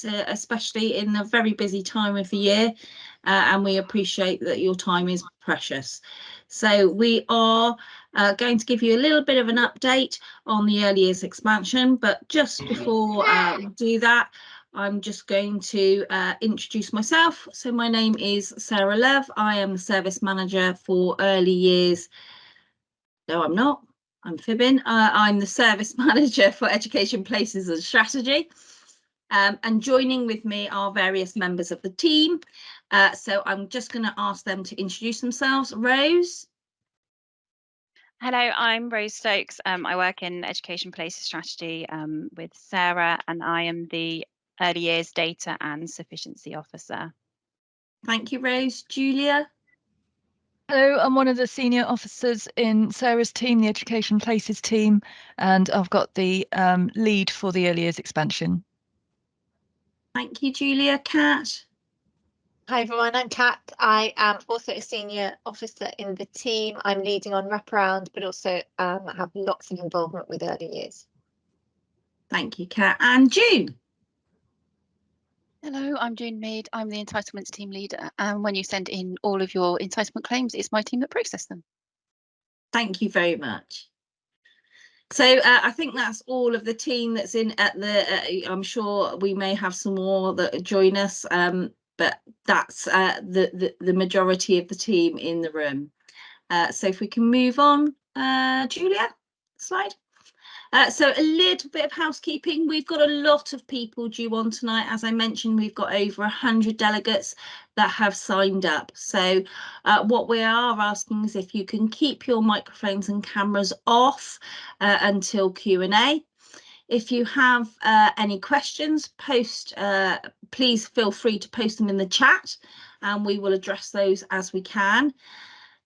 especially in a very busy time of the year, and we appreciate that your time is precious. So we are going to give you a little bit of an update on the early years expansion, but just before we do that, I'm just going to introduce myself. So my name is Sarah Love. I am the service manager for early years. No, I'm not. I'm fibbing. I'm the service manager for Education Places and Strategy. And joining with me are various members of the team. So I'm just going to ask them to introduce themselves. Rose. Hello, I'm Rose Stokes. I work in Education Places Strategy with Sarah, and I am the Early Years Data and Sufficiency Officer. Thank you, Rose. Julia. Hello, I'm one of the senior officers in Sarah's team, the Education Places team, and I've got the lead for the early years expansion. Thank you, Julia. Kat. Hi everyone, I'm Kat. I am also a senior officer in the team. I'm leading on wraparound, but also have lots of involvement with early years. Thank you, Kat. And June. Hello, I'm June Mead. I'm the entitlements team leader, and when you send in all of your entitlement claims, it's my team that process them. Thank you very much. So I think that's all of the team that's in at the, I'm sure we may have some more that join us, but that's the majority of the team in the room. So if we can move on, Julia, slide. So a little bit of housekeeping. We've got a lot of people due on tonight. As I mentioned, we've got over 100 delegates that have signed up. So what we are asking is if you can keep your microphones and cameras off until Q&A. If you have any questions, please feel free to post them in the chat and we will address those as we can.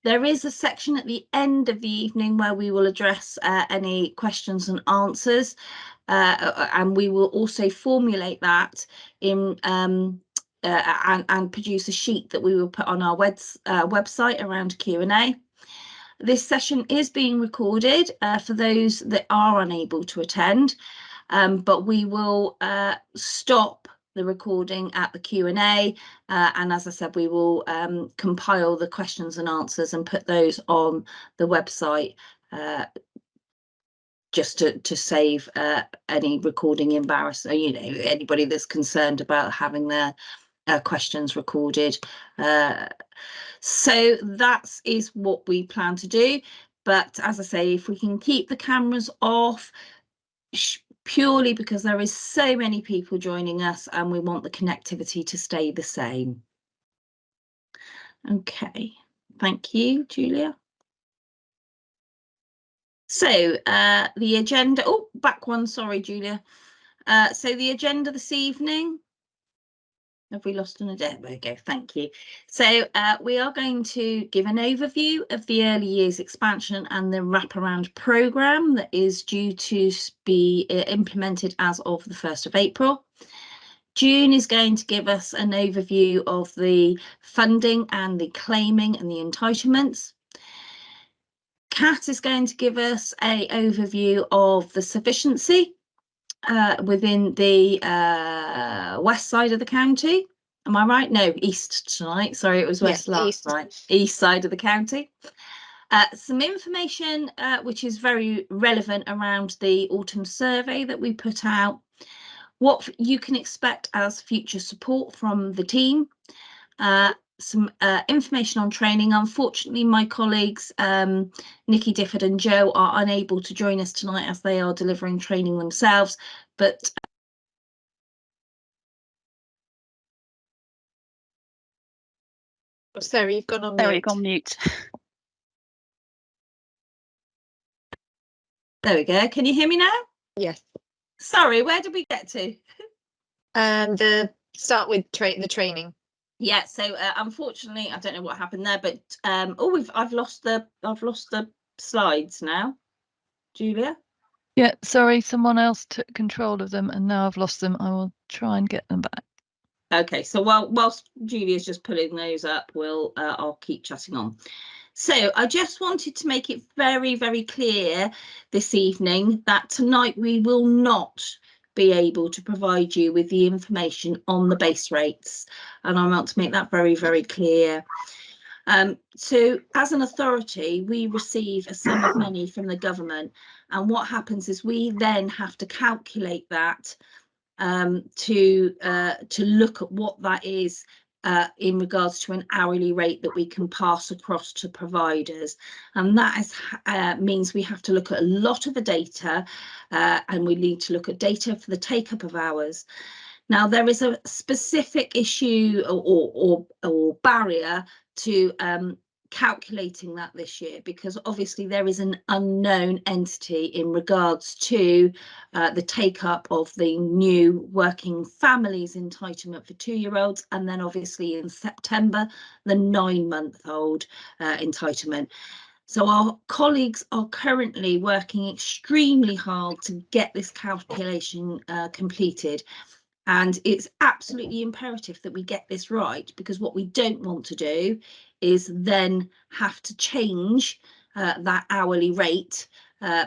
There is a section at the end of the evening where we will address any questions and answers, and we will also formulate that in and produce a sheet that we will put on our website around Q&A. This session is being recorded for those that are unable to attend, but we will stop the recording at the Q&A, and as I said, we will compile the questions and answers and put those on the website just to save any recording embarrassment, you know, anybody that's concerned about having their questions recorded. So that is what we plan to do, but as I say, if we can keep the cameras off, purely because there is so many people joining us and we want the connectivity to stay the same. Okay, thank you, Julia. So the agenda, oh, back one, sorry, Julia. So the agenda this evening, have we lost an agenda? There we go, thank you. So we are going to give an overview of the early years expansion and the wraparound programme that is due to be implemented as of the 1st of April. June is going to give us an overview of the funding and the claiming and the entitlements. Kat is going to give us an overview of the sufficiency within the west side of the county. Am I right? No, east tonight. Sorry, it was west last night. East side of the county. Some information which is very relevant around the autumn survey that we put out. What you can expect as future support from the team. Some information on training. Unfortunately, my colleagues Nikki Difford and Joe are unable to join us tonight as they are delivering training themselves, but Oh, Sarah, you've gone on Sarah, mute. you've gone mute. there we go. Can you hear me now? Yes. Sorry, where did we get to? Start with the training. Yeah, so unfortunately, I don't know what happened there, but oh, I've lost the slides now. Julia? Yeah, sorry, someone else took control of them and now I've lost them. I will try and get them back. Okay, so whilst Julia's just pulling those up, I'll keep chatting on. So I just wanted to make it very, very clear this evening that tonight we will not be able to provide you with the information on the base rates, and I want to make that very, very clear. So as an authority, we receive a sum of money from the government, and what happens is we then have to calculate that to look at what that is in regards to an hourly rate that we can pass across to providers, and that is, means we have to look at a lot of the data, and we need to look at data for the take up of hours. Now, there is a specific issue or barrier to calculating that this year, because obviously there is an unknown entity in regards to the take up of the new working families entitlement for 2-year-olds, and then obviously in September the 9-month-old entitlement. So our colleagues are currently working extremely hard to get this calculation completed. And it's absolutely imperative that we get this right, because what we don't want to do is then have to change that hourly rate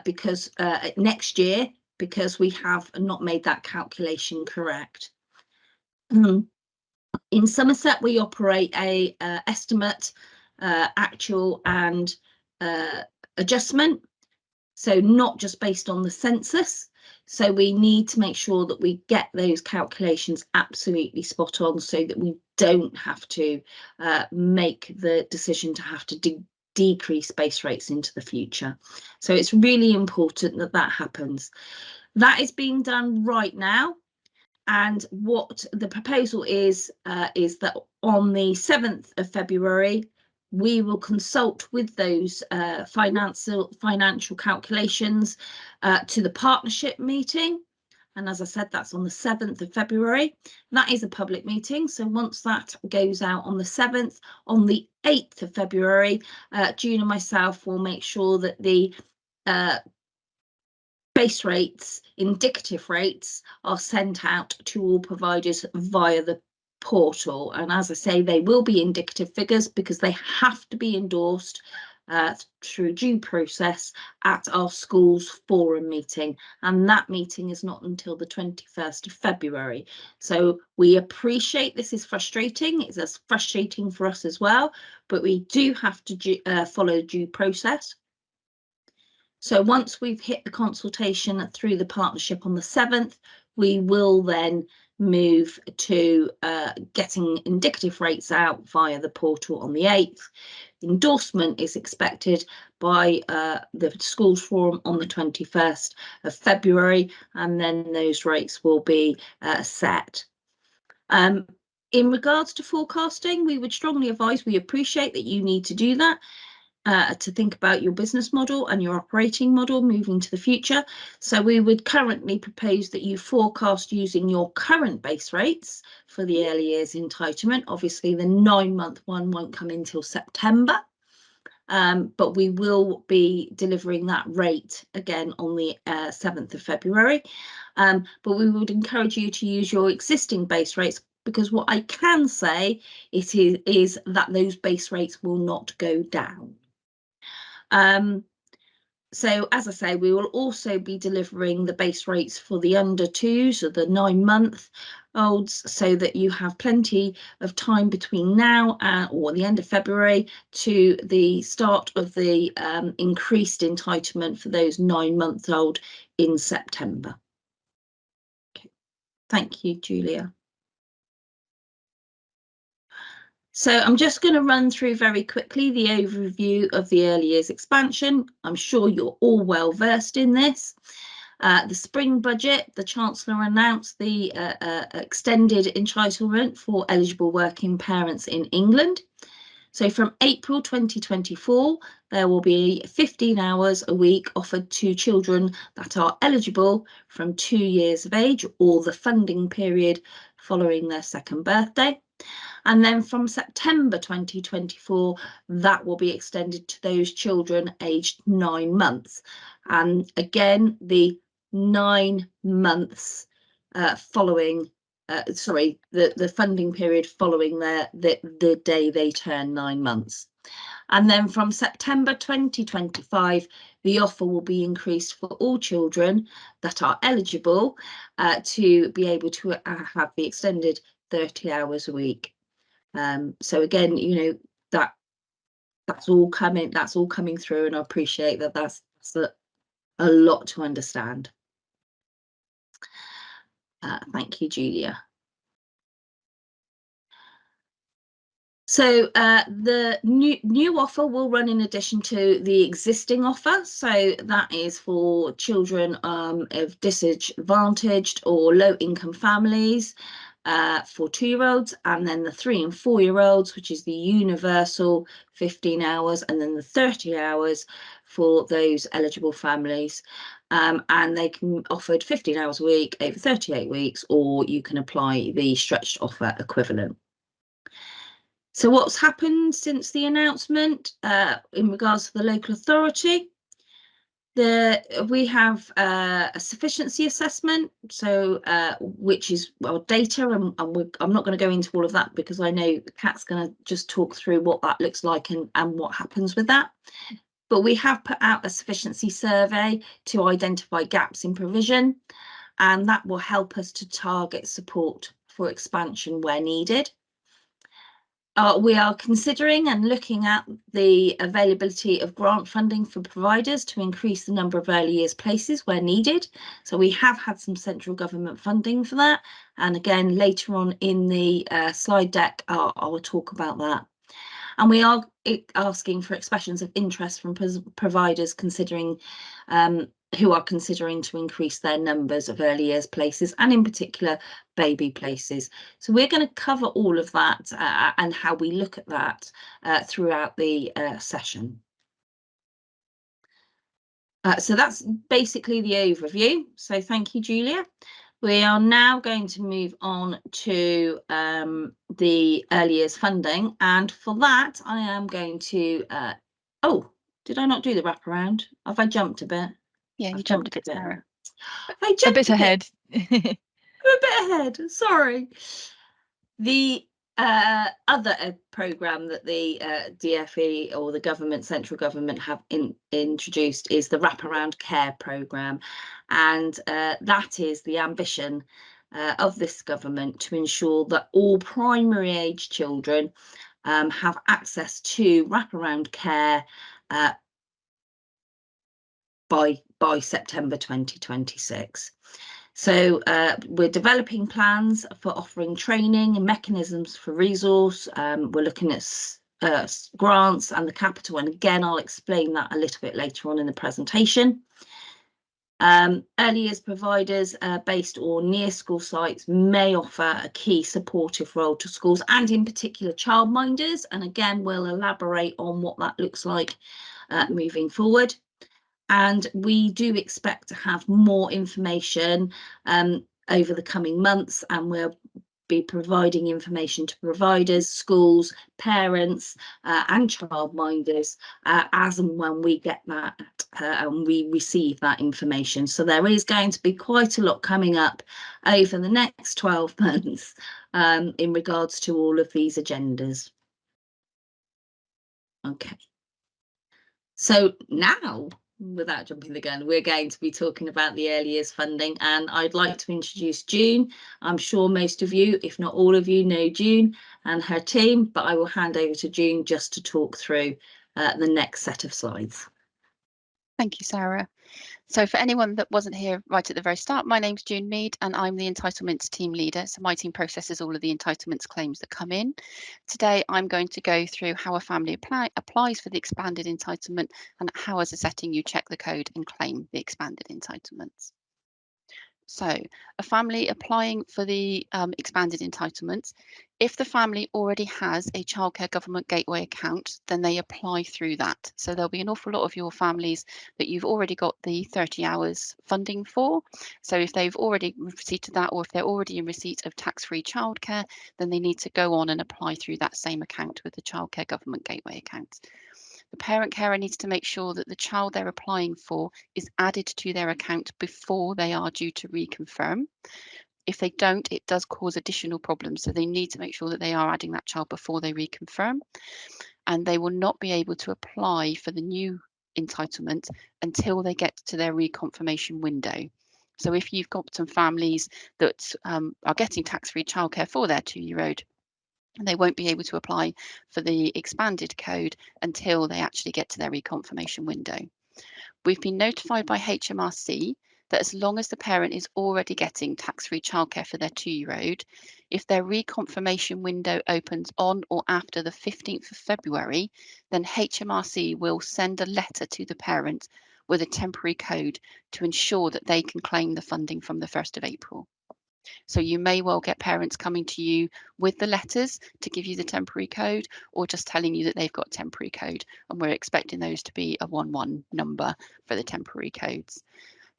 because next year, because we have not made that calculation correct. In Somerset, we operate a estimate, actual and adjustment, so not just based on the census. So we need to make sure that we get those calculations absolutely spot on, so that we don't have to make the decision to have to decrease base rates into the future. So it's really important that that happens. That is being done right now. And what the proposal is that on the 7th of February, we will consult with those financial calculations to the partnership meeting. And as I said, that's on the 7th of February. That is a public meeting. So once that goes out on the 7th, on the 8th of February, June and myself will make sure that the base rates, indicative rates, are sent out to all providers via the portal. And as I say, they will be indicative figures because they have to be endorsed through due process at our schools forum meeting, and that meeting is not until the 21st of February. So we appreciate this is frustrating. It's as frustrating for us as well, but we do have to follow due process. So once we've hit the consultation through the partnership on the 7th, we will then move to getting indicative rates out via the portal on the 8th. Endorsement is expected by the schools forum on the 21st of February, and then those rates will be set. In regards to forecasting, we would strongly advise, we appreciate that you need to do that. To think about your business model and your operating model moving to the future. So we would currently propose that you forecast using your current base rates for the early years entitlement. Obviously the 9-month one won't come until September, but we will be delivering that rate again on the 7th of February. But we would encourage you to use your existing base rates, because what I can say is that those base rates will not go down. So as I say, we will also be delivering the base rates for the under 2s, or the 9-month-olds, so that you have plenty of time between now or the end of February to the start of the increased entitlement for those 9-month-old in September. Okay. Thank you, Julia. So I'm just going to run through very quickly the overview of the early years expansion. I'm sure you're all well versed in this. The spring budget, the Chancellor announced the extended entitlement for eligible working parents in England. So from April 2024, there will be 15 hours a week offered to children that are eligible from 2 years of age, or the funding period following their 2nd birthday. And then from September 2024, that will be extended to those children aged 9 months. And again, the 9 months following, the funding period following the day they turn 9 months. And then from September 2025, the offer will be increased for all children that are eligible to be able to have the extended 30 hours a week. So again, you know, that's all coming through, and I appreciate that that's a lot to understand. Thank you, Julia. So the new offer will run in addition to the existing offer. So that is for children of disadvantaged or low income families, for 2-year-olds, and then the 3 and 4-year-olds, which is the universal 15 hours, and then the 30 hours for those eligible families. And they can offered 15 hours a week over 38 weeks, or you can apply the stretched offer equivalent. So what's happened since the announcement in regards to the local authority? We have a sufficiency assessment, so which is data, and I'm not going to go into all of that because I know Kat's going to just talk through what that looks like and what happens with that. But we have put out a sufficiency survey to identify gaps in provision, and that will help us to target support for expansion where needed. We are considering and looking at the availability of grant funding for providers to increase the number of early years places where needed. So we have had some central government funding for that. And again, later on in the slide deck, I'll talk about that. And we are asking for expressions of interest from providers considering who are considering to increase their numbers of early years places, and in particular baby places. So we're going to cover all of that and how we look at that throughout the session. So that's basically the overview. So thank you, Julia. We are now going to move on to the early years funding, and for that I am going to oh, did I not do the wraparound? Have I jumped a bit? Yeah, you jumped a bit, Sarah. I jumped A bit ahead. I'm a bit ahead, sorry. The other programme that the DFE or the central government have introduced is the Wraparound Care Programme, and that is the ambition of this government to ensure that all primary age children have access to wraparound care by September 2026. So we're developing plans for offering training and mechanisms for resource. We're looking at grants and the capital, and again I'll explain that a little bit later on in the presentation. Early years providers based on near school sites may offer a key supportive role to schools, and in particular childminders, and again we'll elaborate on what that looks like moving forward. And we do expect to have more information over the coming months, and we'll be providing information to providers, schools, parents and childminders as and when we get that and we receive that information. So there is going to be quite a lot coming up over the next 12 months in regards to all of these agendas. Okay. So now, without jumping the gun, we're going to be talking about the early years funding, and I'd like to introduce June. I'm sure most of you, if not all of you, know June and her team, but I will hand over to June just to talk through the next set of slides. Thank you, Sarah. So for anyone that wasn't here right at the very start, my name's June Mead and I'm the entitlements team leader. So my team processes all of the entitlements claims that come in. Today, I'm going to go through how a family applies for the expanded entitlement and how as a setting you check the code and claim the expanded entitlements. So a family applying for the expanded entitlements, if the family already has a childcare government gateway account, then they apply through that. So there'll be an awful lot of your families that you've already got the 30 hours funding for. So if they've already received that, or if they're already in receipt of tax-free childcare, then they need to go on and apply through that same account with the childcare government gateway account. The parent carer needs to make sure that the child they're applying for is added to their account before they are due to reconfirm. If they don't, it does cause additional problems. So they need to make sure that they are adding that child before they reconfirm, and they will not be able to apply for the new entitlement until they get to their reconfirmation window. So if you've got some families that are getting tax-free childcare for their 2-year-old, they won't be able to apply for the expanded code until they actually get to their reconfirmation window. We've been notified by HMRC that as long as the parent is already getting tax-free childcare for their 2-year-old, if their reconfirmation window opens on or after the 15th of February, then HMRC will send a letter to the parent with a temporary code to ensure that they can claim the funding from the 1st of April. So you may well get parents coming to you with the letters to give you the temporary code, or just telling you that they've got temporary code, and we're expecting those to be a 11 number for the temporary codes.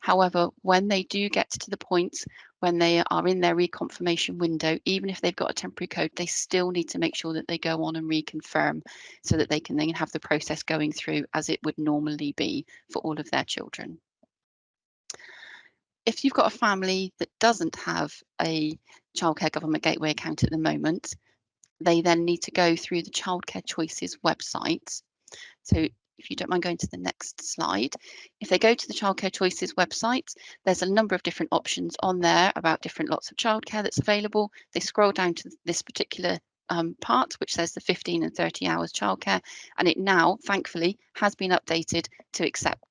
However, when they do get to the point when they are in their reconfirmation window, even if they've got a temporary code, they still need to make sure that they go on and reconfirm so that they can then have the process going through as it would normally be for all of their children. If you've got a family that doesn't have a Childcare Government Gateway account at the moment, they then need to go through the Childcare Choices website. So if you don't mind going to the next slide, if they go to the Childcare Choices website, there's a number of different options on there about different lots of childcare that's available. They scroll down to this particular part, which says the 15 and 30 hours childcare, and it now, thankfully, has been updated to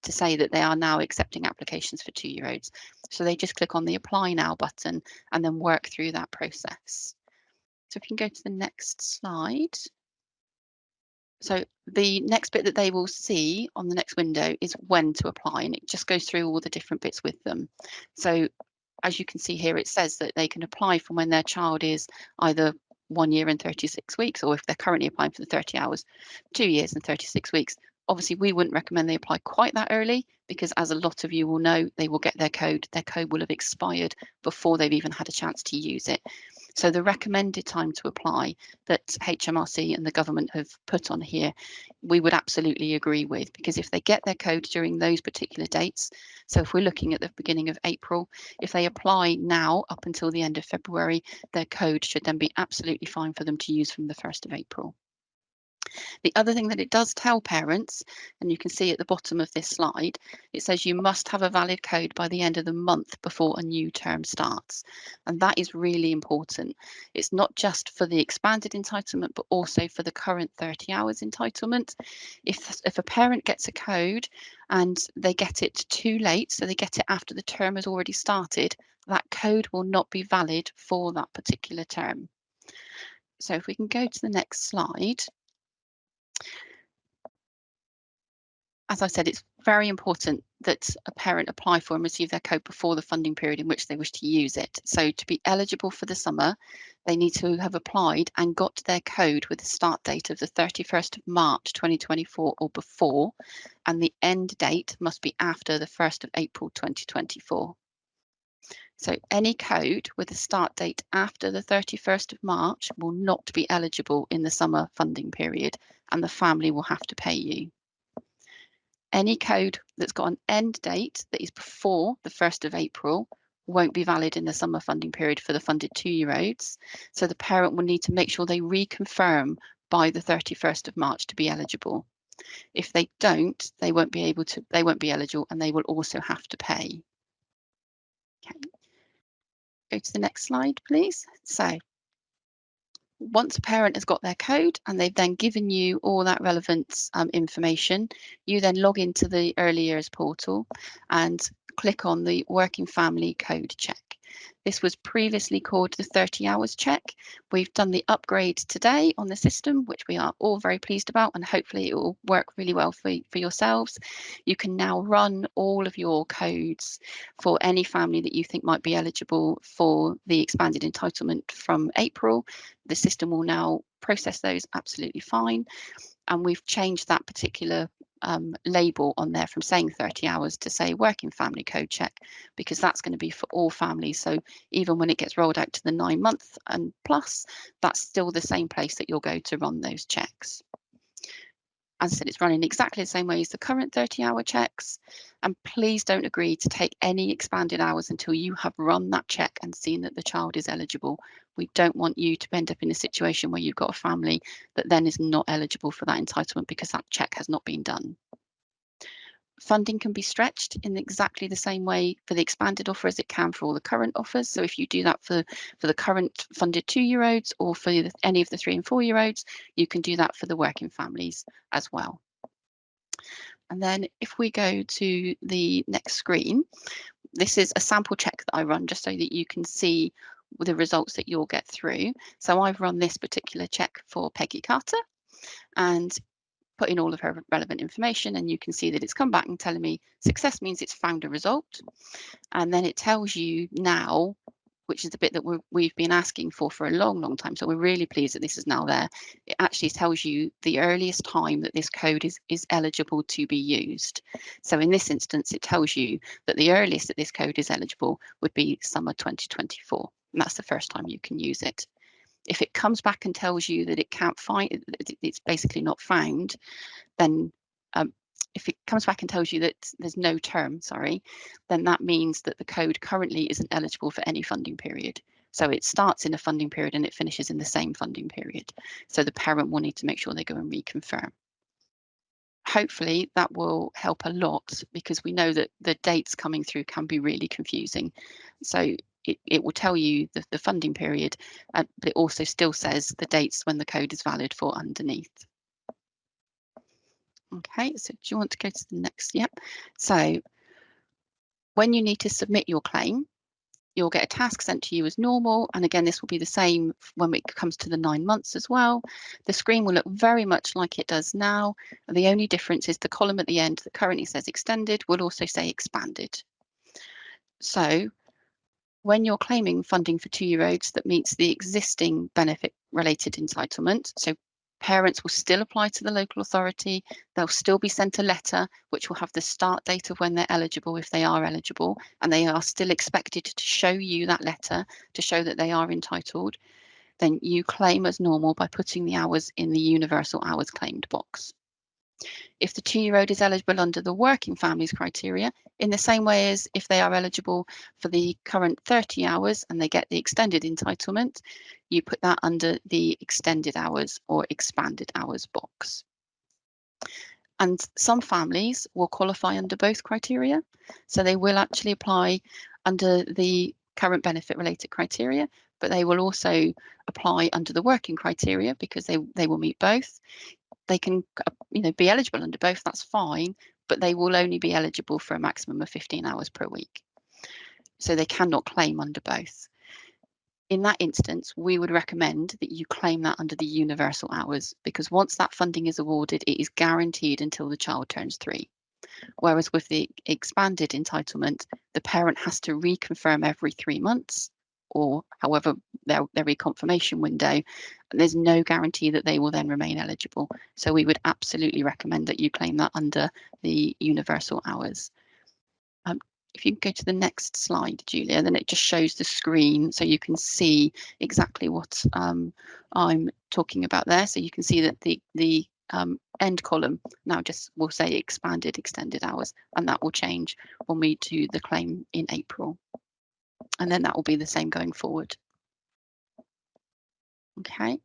say that they are now accepting applications for 2-year-olds. So they just click on the Apply Now button and then work through that process. So if you can go to the next slide. So the next bit that they will see on the next window is when to apply, and it just goes through all the different bits with them. So as you can see here, it says that they can apply from when their child is either 1 year and 36 weeks, or if they're currently applying for the 30 hours, 2 years and 36 weeks. Obviously, we wouldn't recommend they apply quite that early, because as a lot of you will know, they will get their code will have expired before they've even had a chance to use it. So the recommended time to apply that HMRC and the government have put on here, we would absolutely agree with, because if they get their code during those particular dates, so if we're looking at the beginning of April, if they apply now up until the end of February, their code should then be absolutely fine for them to use from the 1st of April. The other thing that it does tell parents, and you can see at the bottom of this slide, it says you must have a valid code by the end of the month before a new term starts. And that is really important. It's not just for the expanded entitlement, but also for the current 30 hours entitlement. If a parent gets a code and they get it too late, so they get it after the term has already started, that code will not be valid for that particular term. So if we can go to the next slide. As I said, it's very important that a parent apply for and receive their code before the funding period in which they wish to use it. So to be eligible for the summer, they need to have applied and got their code with the start date of the 31st of March 2024 or before, and the end date must be after the 1st of April 2024. So any code with a start date after the 31st of March will not be eligible in the summer funding period, and the family will have to pay you. Any code that's got an end date that is before the 1st of April won't be valid in the summer funding period for the funded 2-year-olds. So the parent will need to make sure they reconfirm by the 31st of March to be eligible. If they don't, they won't be eligible, and they will also have to pay. Okay. Go to the next slide, please. So once a parent has got their code and they've then given you all that relevant information, you then log into the Early Years portal and click on the Working Family Code Check. This was previously called the 30 hours check. We've done the upgrade today on the system, which we are all very pleased about, and hopefully it will work really well for yourselves. You can now run all of your codes for any family that you think might be eligible for the expanded entitlement from April. The system will now process those absolutely fine. And we've changed that particular label on there from saying 30 hours to say Working Family Code Check, because that's going to be for all families. So even when it gets rolled out to the 9 month and plus, that's still the same place that you'll go to run those checks. As I said, it's running exactly the same way as the current 30-hour checks. And please don't agree to take any expanded hours until you have run that check and seen that the child is eligible. We don't want you to end up in a situation where you've got a family that then is not eligible for that entitlement because that check has not been done. Funding can be stretched in exactly the same way for the expanded offer as it can for all the current offers. So if you do that for the current funded 2-year-olds or for any of the 3 and 4-year-olds, you can do that for the working families as well. And then if we go to the next screen, this is a sample check that I run just so that you can see the results that you'll get through. So I've run this particular check for Peggy Carter and put in all of her relevant information, and you can see that it's come back and telling me success means it's found a result. And then it tells you now, which is the bit that we've been asking for a long time. So we're really pleased that this is now there. It actually tells you the earliest time that this code is eligible to be used. So in this instance, it tells you that the earliest that this code is eligible would be summer 2024. And that's the first time you can use it. If it comes back and tells you that it can't find, it's basically not found, then if it comes back and tells you that there's no term, then that means that the code currently isn't eligible for any funding period. So it starts in a funding period and it finishes in the same funding period. So the parent will need to make sure they go and reconfirm. Hopefully that will help a lot because we know that the dates coming through can be really confusing. So it will tell you the funding period, but it also still says the dates when the code is valid for underneath. Okay, so do you want to go to the next? Yep. So when you need to submit your claim, you'll get a task sent to you as normal. And again, this will be the same when it comes to the 9 months as well. The screen will look very much like it does now. The only difference is the column at the end that currently says extended will also say expanded. So when you're claiming funding for 2-year-olds that meets the existing benefit related entitlement, so parents will still apply to the local authority, they'll still be sent a letter which will have the start date of when they're eligible if they are eligible, and they are still expected to show you that letter to show that they are entitled, then you claim as normal by putting the hours in the universal hours claimed box. If the 2-year-old is eligible under the working families criteria, in the same way as if they are eligible for the current 30 hours and they get the extended entitlement, you put that under the extended hours or expanded hours box. And some families will qualify under both criteria. So they will actually apply under the current benefit related criteria, but they will also apply under the working criteria because they will meet both. They can be eligible under both, that's fine, but they will only be eligible for a maximum of 15 hours per week. So they cannot claim under both. In that instance, we would recommend that you claim that under the universal hours, because once that funding is awarded, it is guaranteed until the child turns 3. Whereas with the expanded entitlement, the parent has to reconfirm every 3 months, or however their reconfirmation window, and there's no guarantee that they will then remain eligible. So we would absolutely recommend that you claim that under the universal hours. If you go to the next slide, Julia, then it just shows the screen so you can see exactly what I'm talking about there. So you can see that the end column now just will say expanded extended hours, and that will change when we do the claim in April. And then that will be the same going forward. Okay.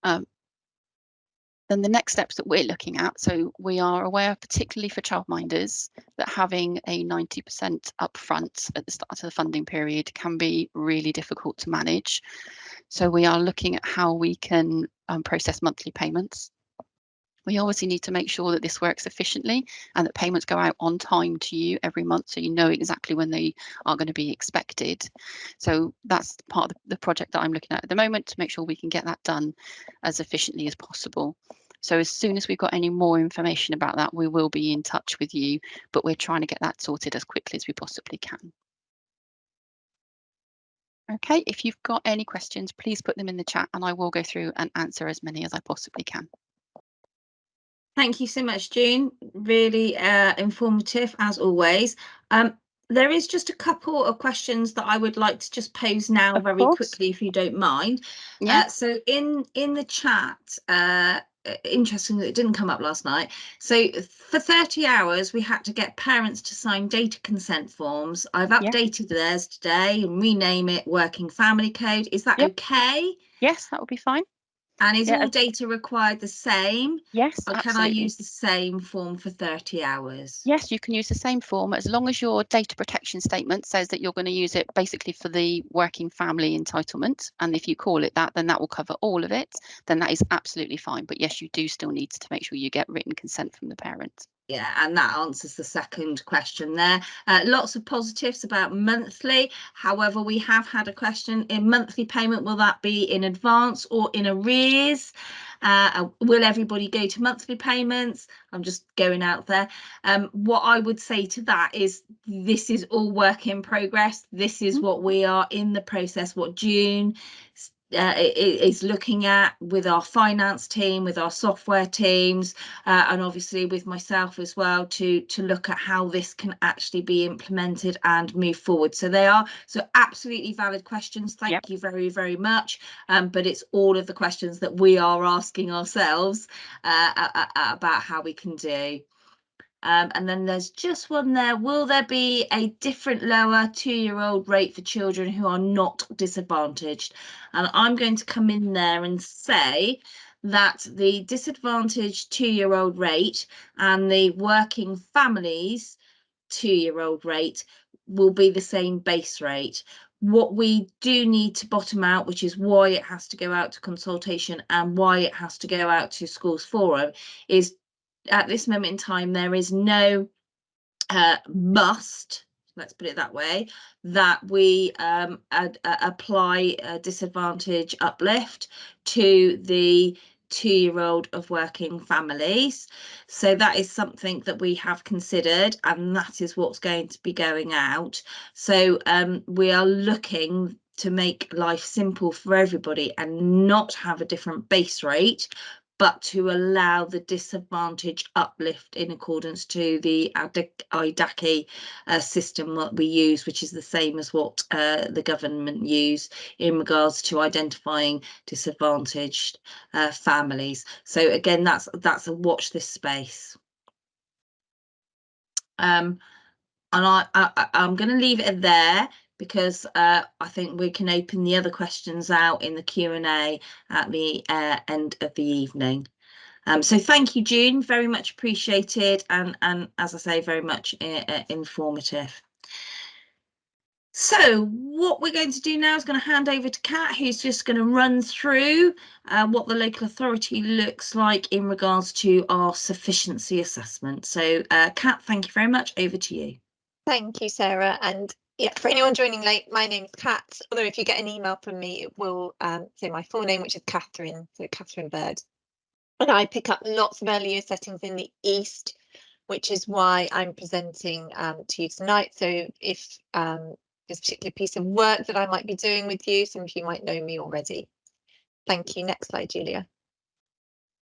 Then the next steps that we're looking at, so we are aware, particularly for childminders, that having a 90% upfront at the start of the funding period can be really difficult to manage. So we are looking at how we can process monthly payments. We obviously need to make sure that this works efficiently and that payments go out on time to you every month so you know exactly when they are going to be expected. So that's part of the project that I'm looking at the moment, to make sure we can get that done as efficiently as possible. So as soon as we've got any more information about that, we will be in touch with you, but we're trying to get that sorted as quickly as we possibly can. Okay, if you've got any questions, please put them in the chat and I will go through and answer as many as I possibly can. Thank you so much, June. Really informative as always. There is just a couple of questions that I would like to just pose now very quickly, if you don't mind. Yeah. So in the chat, interesting that it didn't come up last night. So for 30 hours, we had to get parents to sign data consent forms. I've Yeah. updated theirs today and rename it Working Family Code. Is that Yep. okay? Yes, that would be fine. And is Yeah, all data required the same? Yes, Or can I absolutely. use the same form for 30 hours? Yes, you can use the same form as long as your data protection statement says that you're going to use it basically for the working family entitlement. And if you call it that, then that will cover all of it. Then that is absolutely fine. But yes, you do still need to make sure you get written consent from the parent. Yeah, and that answers the second question there. Lots of positives about monthly. However, we have had a question in monthly payment. Will that be in advance or in arrears? Will everybody go to monthly payments? I'm just going out there. What I would say to that is this is all work in progress. This is what we are in the process, what June is looking at with our finance team, with our software teams, and obviously with myself as well, to look at how this can actually be implemented and move forward. So they are absolutely valid questions. Thank you very, very much. But it's all of the questions that we are asking ourselves about how we can do. And then there's just one there. Will there be a different lower 2-year-old rate for children who are not disadvantaged? And I'm going to come in there and say that the disadvantaged 2-year-old rate and the working families 2-year-old rate will be the same base rate. What we do need to bottom out, which is why it has to go out to consultation and why it has to go out to Schools Forum, is at this moment in time there is no must, let's put it that way, that we apply a disadvantage uplift to the 2-year-old of working families. So that is something that we have considered, and that is what's going to be going out. So we are looking to make life simple for everybody and not have a different base rate, but to allow the disadvantage uplift in accordance to the IDACI system that we use, which is the same as what the government use in regards to identifying disadvantaged families. So again, that's a watch this space. And I'm going to leave it there, because I think we can open the other questions out in the Q&A at the end of the evening. So thank you, June, very much appreciated, and as I say, very much informative. So what we're going to do now is going to hand over to Kat, who's just going to run through what the local authority looks like in regards to our sufficiency assessment. So Kat, thank you very much. Over to you. Thank you, Sarah. And yeah, for anyone joining late, my name's Kat, although if you get an email from me, it will say my full name, which is Catherine, so Catherine Bird. And I pick up lots of early year settings in the East, which is why I'm presenting to you tonight. So if there's a particular piece of work that I might be doing with you, some of you might know me already. Thank you. Next slide, Julia.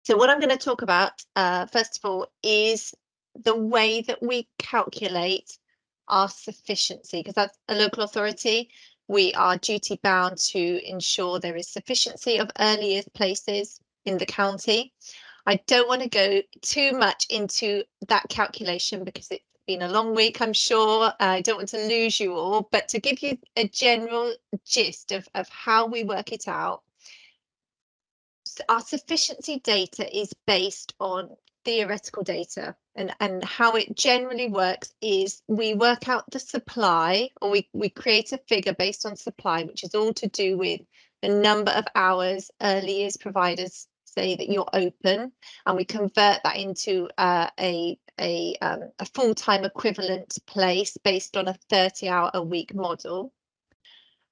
So what I'm going to talk about, first of all, is the way that we calculate our sufficiency, because as a local authority, we are duty bound to ensure there is sufficiency of early years places in the county. I don't want to go too much into that calculation because it's been a long week, I'm sure. I don't want to lose you all, but to give you a general gist of how we work it out, our sufficiency data is based on theoretical data, and how it generally works is we work out the supply, or we create a figure based on supply, which is all to do with the number of hours early years providers say that you're open, and we convert that into a full-time equivalent place based on a 30-hour-a-week model.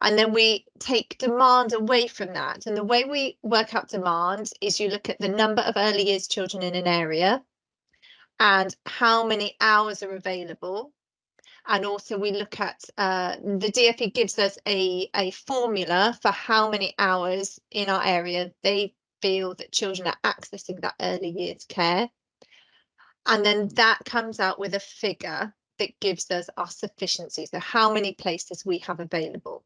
And then we take demand away from that. And the way we work out demand is you look at the number of early years children in an area and how many hours are available. And also we look at the DfE gives us a formula for how many hours in our area they feel that children are accessing that early years care. And then that comes out with a figure that gives us our sufficiency. So how many places we have available.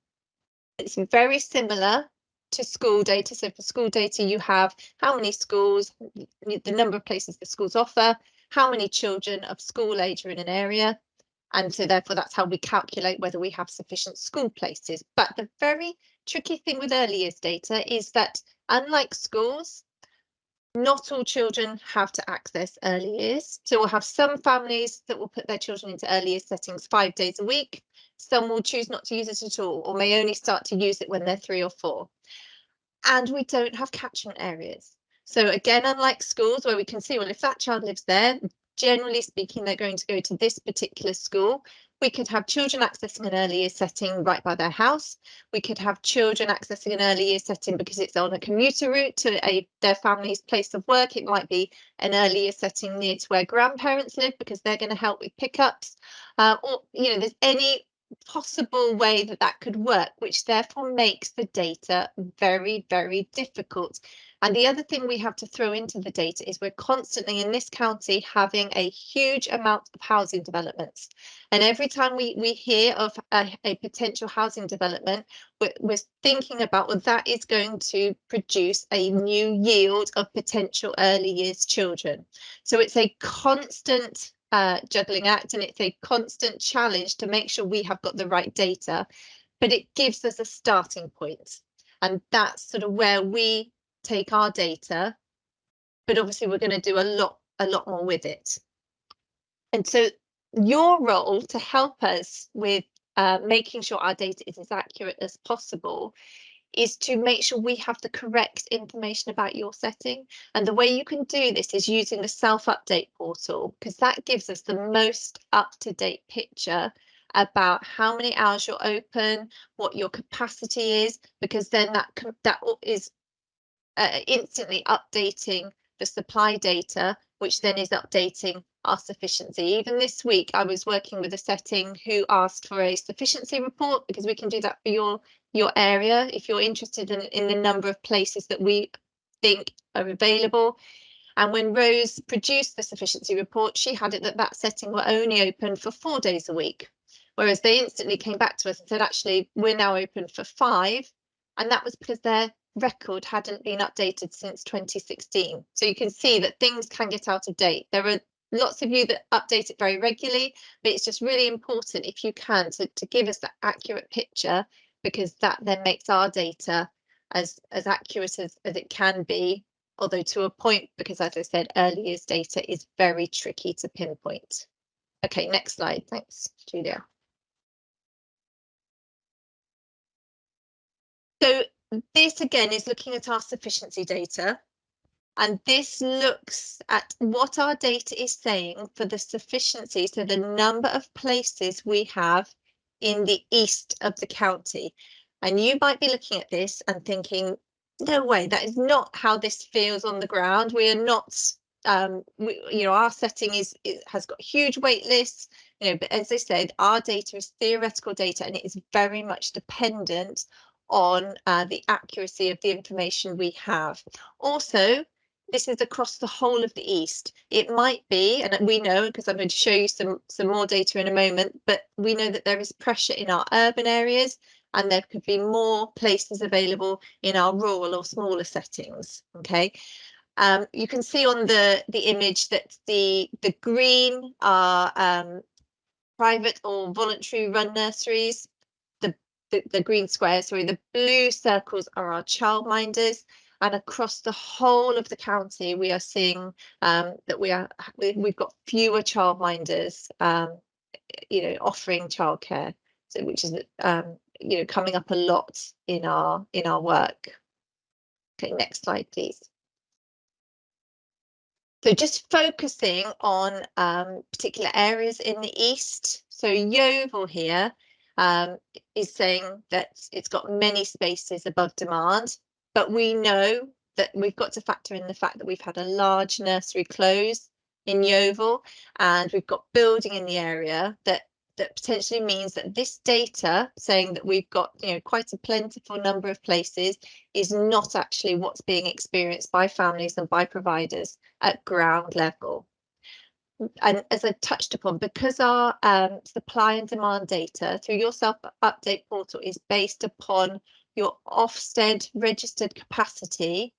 It's very similar to school data. So for school data, you have how many schools, the number of places the schools offer, how many children of school age are in an area. And so therefore, that's how we calculate whether we have sufficient school places. But the very tricky thing with early years data is that unlike schools, not all children have to access early years. So we'll have some families that will put their children into early years settings 5 days a week. Some will choose not to use it at all, or may only start to use it when they're 3 or 4. And we don't have catchment areas. So again, unlike schools where we can see, well, if that child lives there, generally speaking, they're going to go to this particular school. We could have children accessing an early years setting right by their house. We could have children accessing an early years setting because it's on a commuter route to their family's place of work. It might be an early years setting near to where grandparents live because they're going to help with pickups. Or, you know, there's any possible way that that could work, which therefore makes the data very, very difficult. And the other thing we have to throw into the data is we're constantly in this county having a huge amount of housing developments. And every time we hear of a potential housing development, we're thinking about, well, that is going to produce a new yield of potential early years children. So it's a constant juggling act, and it's a constant challenge to make sure we have got the right data, but it gives us a starting point. And that's sort of where we take our data, but obviously we're going to do a lot more with it. And so your role to help us with making sure our data is as accurate as possible is to make sure we have the correct information about your setting. And the way you can do this is using the self-update portal, because that gives us the most up-to-date picture about how many hours you're open, what your capacity is, because then that is instantly updating the supply data, which then is updating our sufficiency. Even this week, I was working with a setting who asked for a sufficiency report, because we can do that for your area if you're interested in the number of places that we think are available. And when Rose produced the sufficiency report, she had it that that setting were only open for 4 days a week, whereas they instantly came back to us and said, actually, we're now open for 5. And that was because their record hadn't been updated since 2016. So you can see that things can get out of date. There are lots of you that update it very regularly, but it's just really important, if you can, to give us that accurate picture, because that then makes our data as accurate as it can be, although to a point, because as I said, early years data is very tricky to pinpoint. Okay, next slide. Thanks, Julia. So this again is looking at our sufficiency data, and this looks at what our data is saying for the sufficiency, so the number of places we have in the east of the county. And you might be looking at this and thinking, no way, that is not how this feels on the ground. We are not, you know, our setting has got huge wait lists, you know, but as I said, our data is theoretical data, and it is very much dependent on the accuracy of the information we have. Also, this is across the whole of the East. It might be, and we know, because I'm going to show you some more data in a moment, but we know that there is pressure in our urban areas, and there could be more places available in our rural or smaller settings. Okay. You can see on the image that the green are private or voluntary run nurseries. The green squares, sorry, the blue circles are our childminders, and across the whole of the county we are seeing that we've got fewer childminders, you know, offering childcare, so which is you know, coming up a lot in our work. Okay, next slide, please. So just focusing on particular areas in the east. So Yeovil here is saying that it's got many spaces above demand, but we know that we've got to factor in the fact that we've had a large nursery close in Yeovil, and we've got building in the area that potentially means that this data saying that we've got, you know, quite a plentiful number of places is not actually what's being experienced by families and by providers at ground level. And as I touched upon, because our supply and demand data through your self-update portal is based upon your Ofsted registered capacity,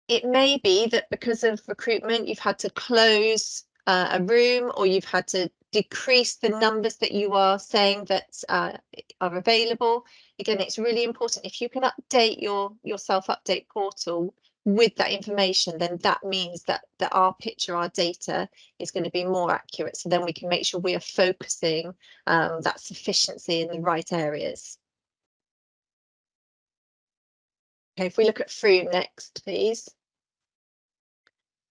it may be that because of recruitment, you've had to close a room, or you've had to decrease the numbers that you are saying that are available. Again, it's really important if you can update your self-update portal with that information, then that means that our picture, our data is going to be more accurate. So then we can make sure we are focusing that sufficiency in the right areas. Okay, if we look at Frome next, please.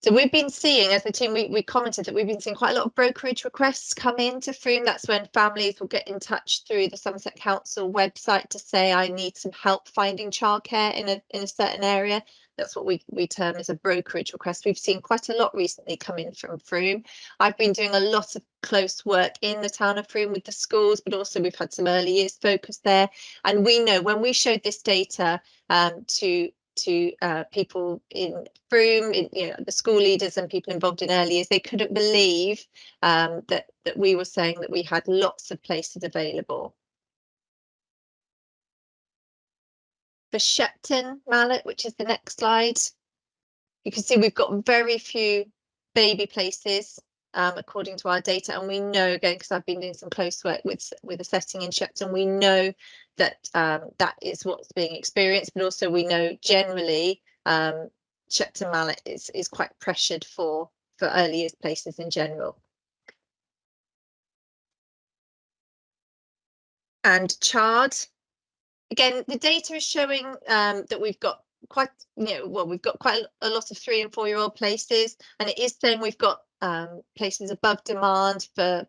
So we've been seeing, as a team, we commented that we've been seeing quite a lot of brokerage requests come into Frome. That's when families will get in touch through the Somerset Council website to say, I need some help finding childcare in a certain area. That's what we term as a brokerage request. We've seen quite a lot recently come in from Frome. I've been doing a lot of close work in the town of Frome with the schools, but also we've had some early years focus there. And we know when we showed this data to people in Frome, the school leaders and people involved in early years, they couldn't believe that we were saying that we had lots of places available. For Shepton Mallet, which is the next slide, you can see we've got very few baby places according to our data, and we know, again, because I've been doing some close work with a setting in Shepton, we know that that is what's being experienced, but also we know generally Shepton Mallet is quite pressured for early years places in general. And Chard, again, the data is showing that we've got quite, we've got quite a lot of 3- and 4-year-old places, and it is saying we've got places above demand for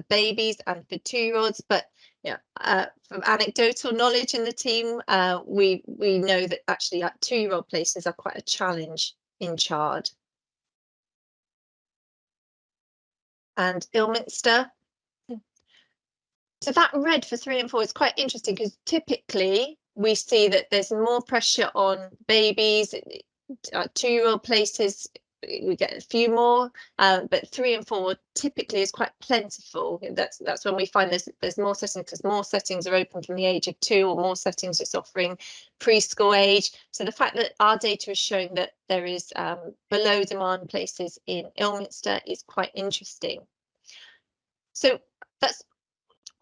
babies and for 2-year-olds. But from anecdotal knowledge in the team, we know that actually 2-year-old places are quite a challenge in Chard. And Ilminster. So that red for 3 and 4 is quite interesting, because typically we see that there's more pressure on babies. 2-year-old places, we get a few more, but 3 and 4 typically is quite plentiful. That's when we find there's more settings, because more settings are open from the age of 2, or more settings just offering preschool age. So the fact that our data is showing that there is below demand places in Ilminster is quite interesting. So that's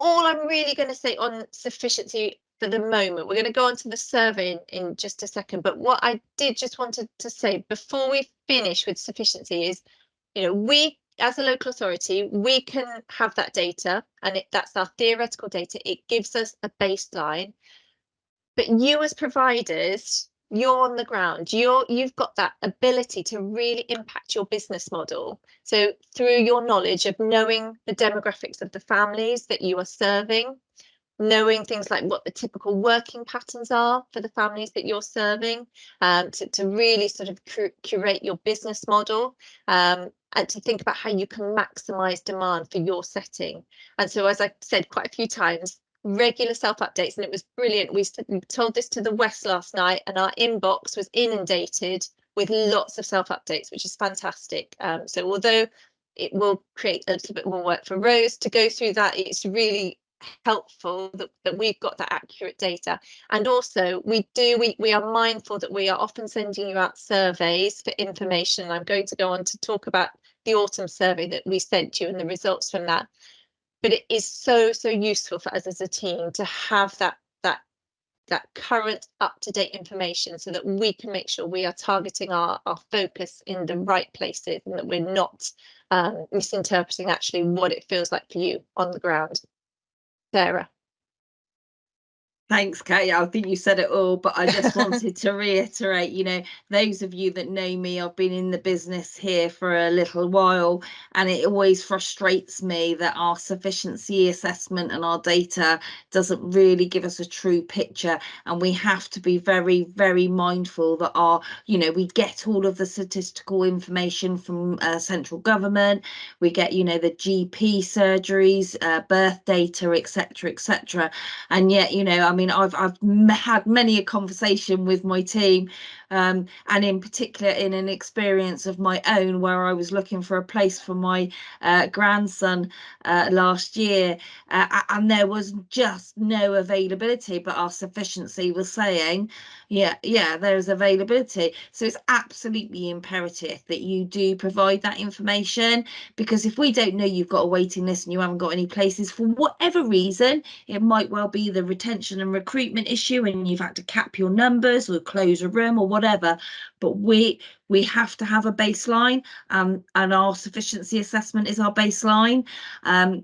all I'm really going to say on sufficiency for the moment. We're going to go on to the survey in just a second, but what I did just wanted to say before we finish with sufficiency is, we as a local authority, we can have that data, and that's our theoretical data. It gives us a baseline, but you as providers, you're on the ground, you've got that ability to really impact your business model. So through your knowledge of knowing the demographics of the families that you are serving, knowing things like what the typical working patterns are for the families that you're serving, to really sort of curate your business model, and to think about how you can maximize demand for your setting. And so, as I said quite a few times, regular self-updates, and it was brilliant. We told this to the West last night, and our inbox was inundated with lots of self-updates, which is fantastic. So although it will create a little bit more work for Rose to go through that, it's really helpful that we've got that accurate data. And also we are mindful that we are often sending you out surveys for information. I'm going to go on to talk about the autumn survey that we sent you and the results from that. But it is so useful for us as a team to have that current up-to-date information, so that we can make sure we are targeting our focus in the right places, and that we're not misinterpreting actually what it feels like for you on the ground. Sarah. Thanks, Kate. I think you said it all, but I just wanted to reiterate, those of you that know me, I've been in the business here for a little while, and it always frustrates me that our sufficiency assessment and our data doesn't really give us a true picture. And we have to be very, very mindful that we get all of the statistical information from central government. We get, the GP surgeries, birth data, etc., etc. And yet, I've had many a conversation with my team and in particular in an experience of my own where I was looking for a place for my grandson last year, and there was just no availability, but our sufficiency was saying yeah there's availability. So it's absolutely imperative that you do provide that information, because if we don't know you've got a waiting list and you haven't got any places for whatever reason, it might well be the retention and recruitment issue and you've had to cap your numbers or close a room or whatever, but we have to have a baseline, and our sufficiency assessment is our baseline.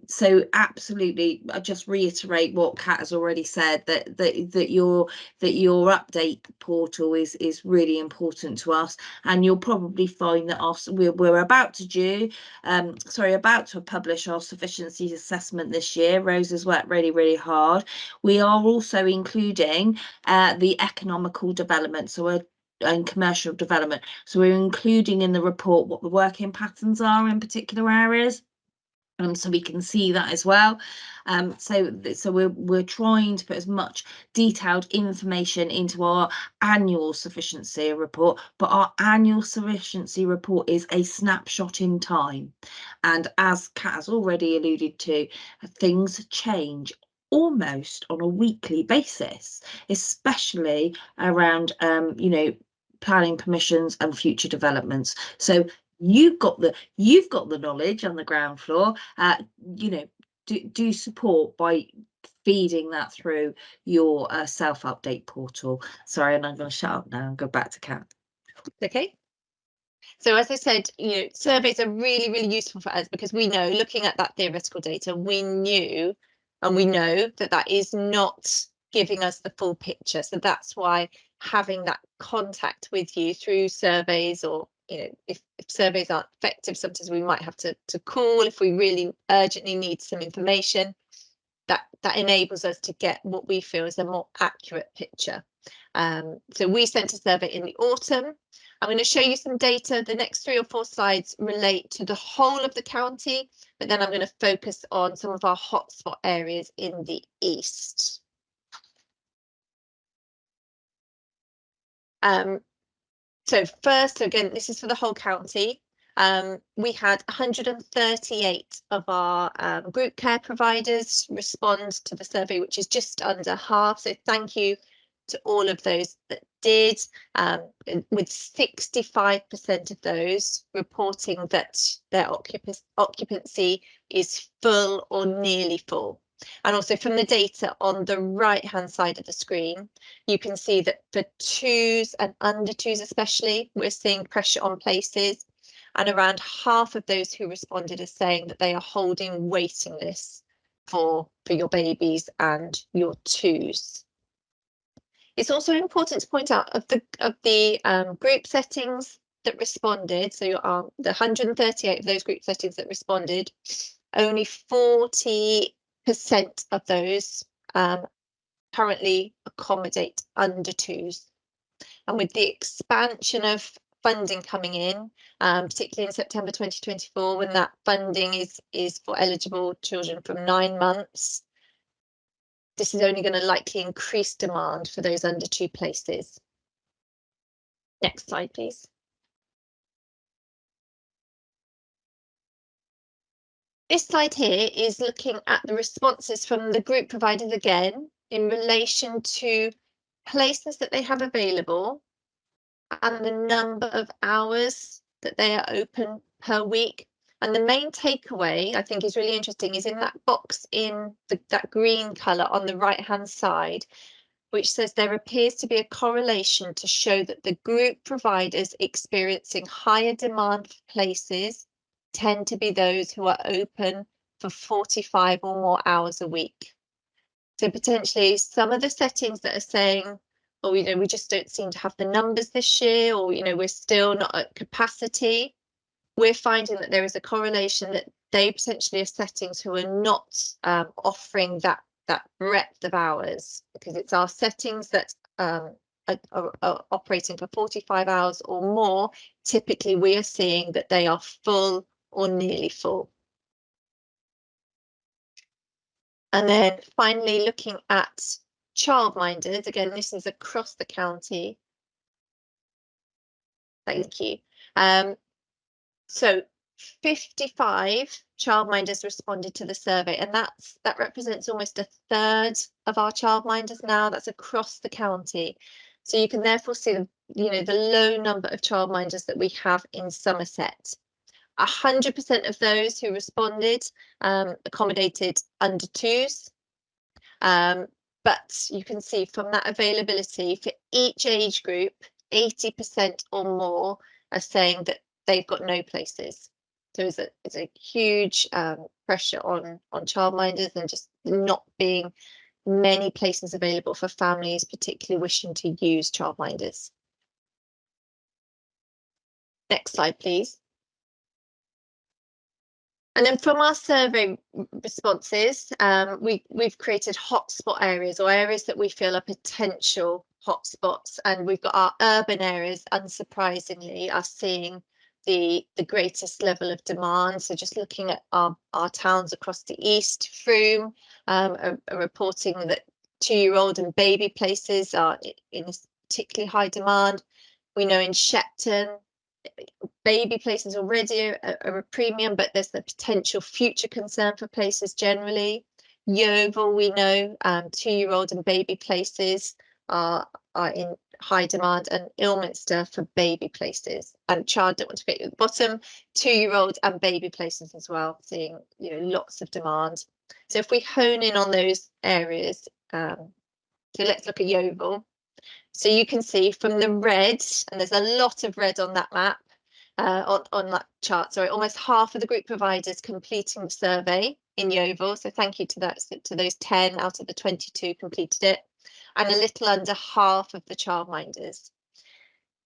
So absolutely, I just reiterate what Kat has already said, that your update portal is really important to us, and you'll probably find that we're about to publish our sufficiency assessment this year. Rose has worked really hard. We are also including the economical development, and commercial development. So we're including in the report what the working patterns are in particular areas. So we can see that as well. So we're trying to put as much detailed information into our annual sufficiency report, but our annual sufficiency report is a snapshot in time. And as Kat has already alluded to, things change almost on a weekly basis, especially around planning permissions and future developments. So you've got the knowledge on the ground floor. Do support by feeding that through your self-update portal. Sorry, and I'm going to shut up now and go back to Kat. Okay. So as I said, surveys are really useful for us, because we know, looking at that theoretical data, we know that is not giving us the full picture. So that's why having that contact with you through surveys, or if surveys aren't effective, sometimes we might have to call if we really urgently need some information. That enables us to get what we feel is a more accurate picture. So we sent a survey in the autumn. I'm going to show you some data. The next 3 or 4 slides relate to the whole of the county, but then I'm going to focus on some of our hotspot areas in the east. So first, again, this is for the whole county. We had 138 of our group care providers respond to the survey, which is just under half. So thank you to all of those that did, with 65% of those reporting that their occupancy is full or nearly full. And also from the data on the right hand side of the screen, you can see that for 2s and under 2s especially, we're seeing pressure on places, and around half of those who responded are saying that they are holding waiting lists for your babies and your 2s. It's also important to point out of the group settings that responded, so the 138 of those group settings that responded, only 40% of those currently accommodate under 2s. And with the expansion of funding coming in, particularly in September 2024, when that funding is for eligible children from 9 months, this is only going to likely increase demand for those under 2 places. Next slide, please. This slide here is looking at the responses from the group providers again in relation to places that they have available and the number of hours that they are open per week. And the main takeaway I think is really interesting is in that box in that green colour on the right hand side, which says there appears to be a correlation to show that the group providers experiencing higher demand for places tend to be those who are open for 45 or more hours a week. So potentially some of the settings that are saying, oh, we just don't seem to have the numbers this year, or we're still not at capacity, we're finding that there is a correlation that they potentially are settings who are not offering that breadth of hours, because it's our settings that are operating for 45 hours or more. Typically we are seeing that they are full or nearly full. And then finally, looking at childminders, again, this is across the county. Thank you. So 55 childminders responded to the survey, and that represents almost a third of our childminders now. That's across the county. So you can therefore see the low number of childminders that we have in Somerset. 100% of those who responded accommodated under twos. But you can see from that availability for each age group, 80% or more are saying that they've got no places. So it's a huge pressure on childminders, and just not being many places available for families particularly wishing to use childminders. Next slide, please. And then from our survey responses, we've created hotspot areas, or areas that we feel are potential hotspots, and we've got our urban areas, unsurprisingly, are seeing the greatest level of demand. So just looking at our towns across the east, Frome are reporting that 2-year-old and baby places are in a particularly high demand. We know in Shepton, baby places already are a premium, but there's the potential future concern for places generally. Yeovil, we know 2-year-old and baby places are in high demand, and Ilminster for baby places. And Chard, don't want to forget at the bottom, 2-year-old and baby places as well, seeing lots of demand. So if we hone in on those areas, so let's look at Yeovil. So you can see from the red, and there's a lot of red on that map, on that chart, sorry, almost half of the group providers completing the survey in Yeovil. So thank you to those 10 out of the 22 completed it, and a little under half of the childminders.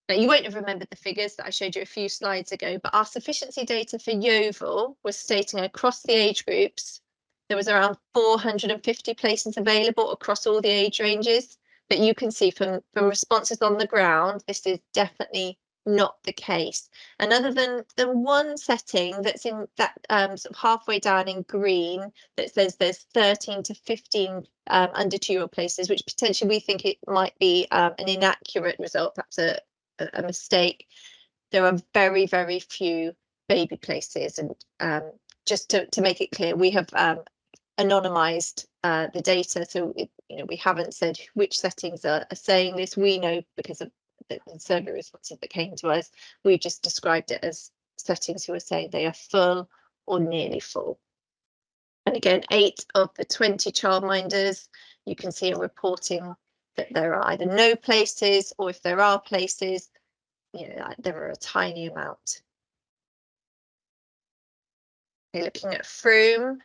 Now, you won't have remembered the figures that I showed you a few slides ago, but our sufficiency data for Yeovil was stating across the age groups, there was around 450 places available across all the age ranges. But you can see from responses on the ground, this is definitely not the case. And other than one setting that's in that sort of halfway down in green, that says there's 13 to 15 under 2-year-old places, which potentially we think it might be an inaccurate result, perhaps a mistake. There are very, very few baby places. And just to make it clear, we have anonymized the data, so we haven't said which settings are saying this. We know because of the survey responses that came to us. We've just described it as settings who are saying they are full or nearly full. And again, 8 of the 20 childminders you can see are reporting that there are either no places, or if there are places, there are a tiny amount. Okay, looking at Frome.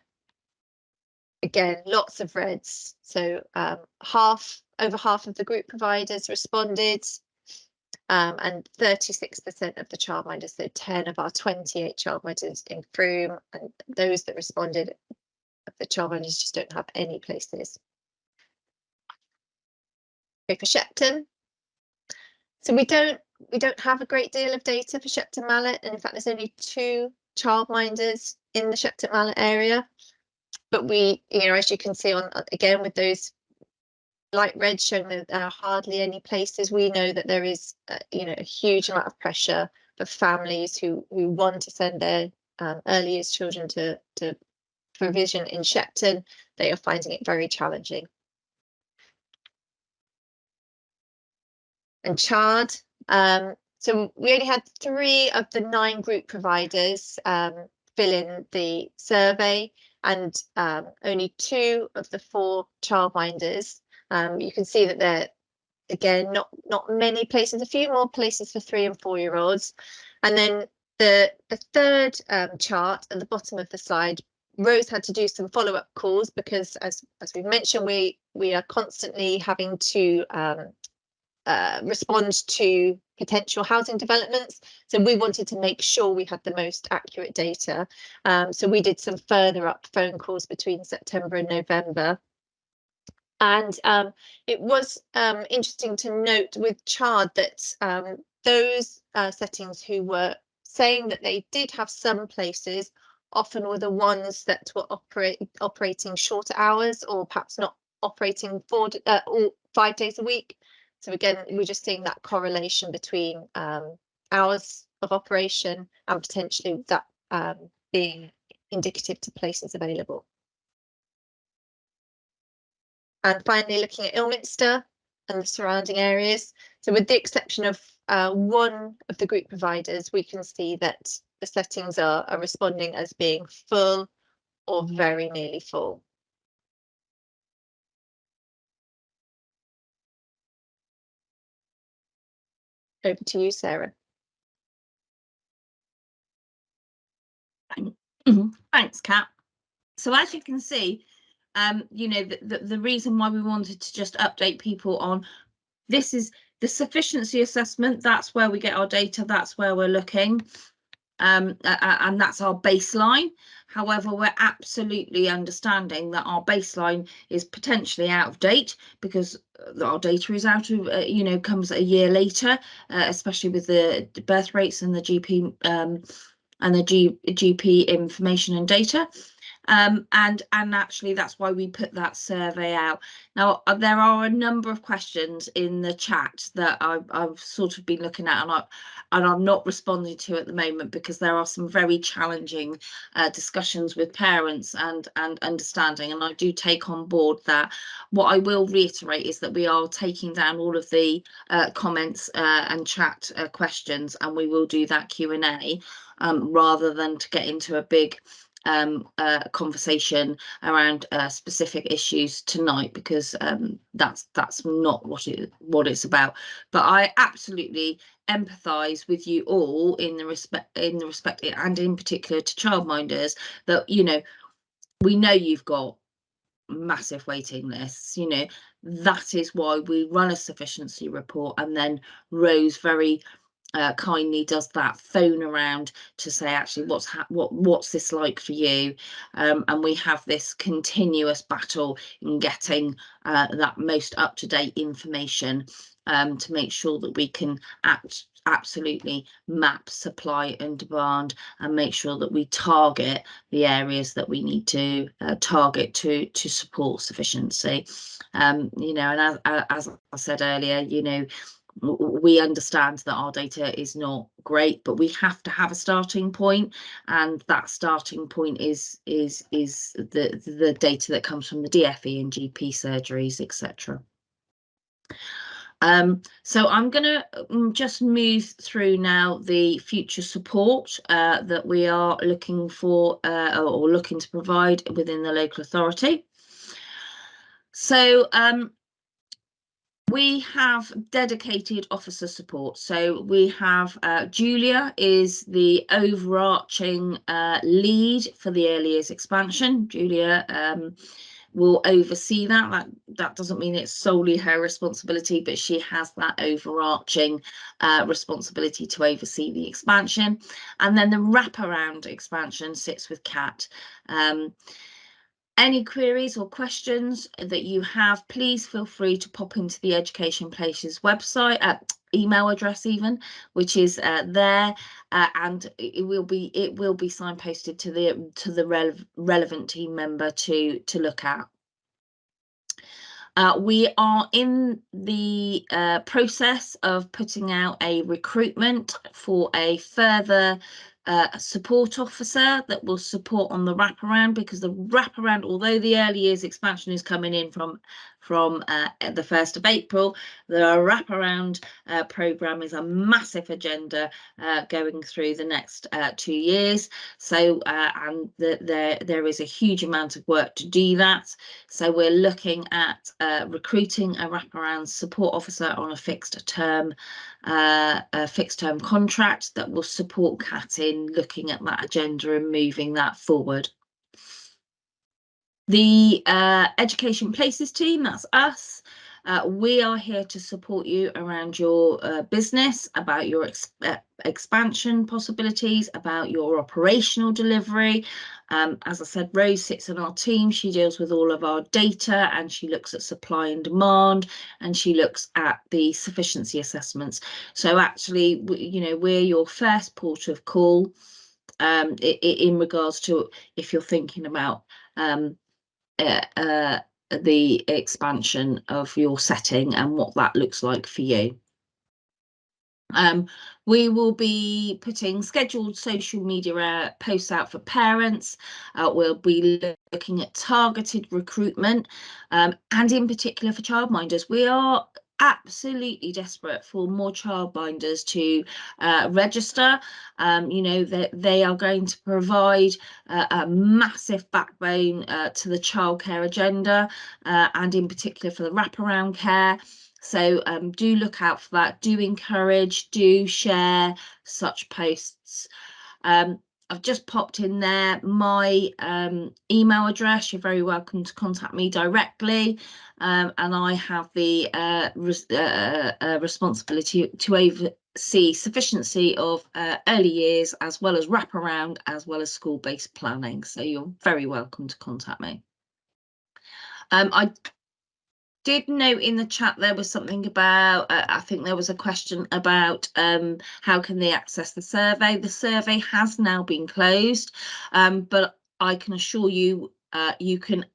Again, lots of reds. So over half of the group providers responded, and 36% of the childminders, so 10 of our 28 childminders in Frome, and those that responded of the childminders just don't have any places. Okay, for Shepton. So we don't have a great deal of data for Shepton Mallet, and in fact there's only 2 childminders in the Shepton Mallet area. But we, as you can see on again with those light red showing that there are hardly any places, we know that there is a huge amount of pressure for families who want to send their early years children to provision in Shepton. They are finding it very challenging. And Chard, so we only had 3 of the 9 group providers fill in the survey, and only 2 of the 4 childminders. You can see that there, again, not many places, a few more places for 3 and 4-year-olds. And then the third chart at the bottom of the slide, Rose had to do some follow-up calls because, as we mentioned, we are constantly having to respond to potential housing developments. So we wanted to make sure we had the most accurate data. So we did some further up phone calls between September and November. And it was interesting to note with Chard that those settings who were saying that they did have some places often were the ones that were operating shorter hours, or perhaps not operating 5 days a week. So again, we're just seeing that correlation between hours of operation, and potentially that being indicative to places available. And finally, looking at Ilminster and the surrounding areas. So with the exception of one of the group providers, we can see that the settings are responding as being full or very nearly full. Over to you, Sarah. Thanks, Kat. So as you can see, you know, the reason why we wanted to just update people on this is the sufficiency assessment. That's where we get our data. That's where we're looking. And that's our baseline. However, we're absolutely understanding that our baseline is potentially out of date because our data is out of, you know, comes a year later, especially with the birth rates and the GP and the GP information and data. And actually that's why we put that survey out. Now there are a number of questions in the chat that I've sort of been looking at, and I'm not responding to at the moment because there are some very challenging discussions with parents and understanding, and I do take on board that. What I will reiterate is that we are taking down all of the comments and chat questions, and we will do that Q&A rather than to get into a big conversation around specific issues tonight, because that's not what it's about. But I absolutely empathise with you all in the respect and in particular to childminders, that, you know, we know you've got massive waiting lists. You know, that is why we run a sufficiency report, and then Rose very kindly does that phone around to say, actually, what's this like for you, and we have this continuous battle in getting that most up-to-date information to make sure that we can absolutely map supply and demand and make sure that we target the areas that we need to target to support sufficiency. You know, and as I said earlier, you know, we understand that our data is not great, but we have to have a starting point, and that starting point is the data that comes from the DFE and GP surgeries, etc. So I'm going to just move through now the future support that we are looking for or looking to provide within the local authority. So we have dedicated officer support. So we have Julia is the overarching lead for the early years expansion. Julia will oversee that. That doesn't mean it's solely her responsibility, but she has that overarching responsibility to oversee the expansion. And then the wraparound expansion sits with Kat. Any queries or questions that you have, please feel free to pop into the Education Places website, email address even, which is there, and it will be signposted to the relevant team member to look at. We are in the process of putting out a recruitment for a further support officer that will support on the wraparound, because the wraparound, although the early years expansion is coming in from the 1st of April, the wraparound programme is a massive agenda going through the next 2 years. So and there is a huge amount of work to do that. So we're looking at recruiting a wraparound support officer on a fixed term contract that will support Kat in looking at that agenda and moving that forward. The Education Places team, that's us. We are here to support you around your business, about your expansion possibilities, about your operational delivery. As I said, Rose sits on our team. She deals with all of our data, and she looks at supply and demand, and she looks at the sufficiency assessments. So actually, you know, we're your first port of call in regards to if you're thinking about the expansion of your setting and what that looks like for you. We will be putting scheduled social media posts out for parents. We'll be looking at targeted recruitment, and in particular for childminders. We are absolutely desperate for more childminders to register. You know, that they are going to provide a massive backbone to the childcare agenda, and in particular for the wraparound care. So do look out for that, do encourage, do share such posts. I've just popped in there my email address. You're very welcome to contact me directly, and I have the responsibility to oversee sufficiency of early years, as well as wraparound, as well as school-based planning. So you're very welcome to contact me. I did note in the chat there was something about, I think there was a question about how can they access the survey. The survey has now been closed, but I can assure you you can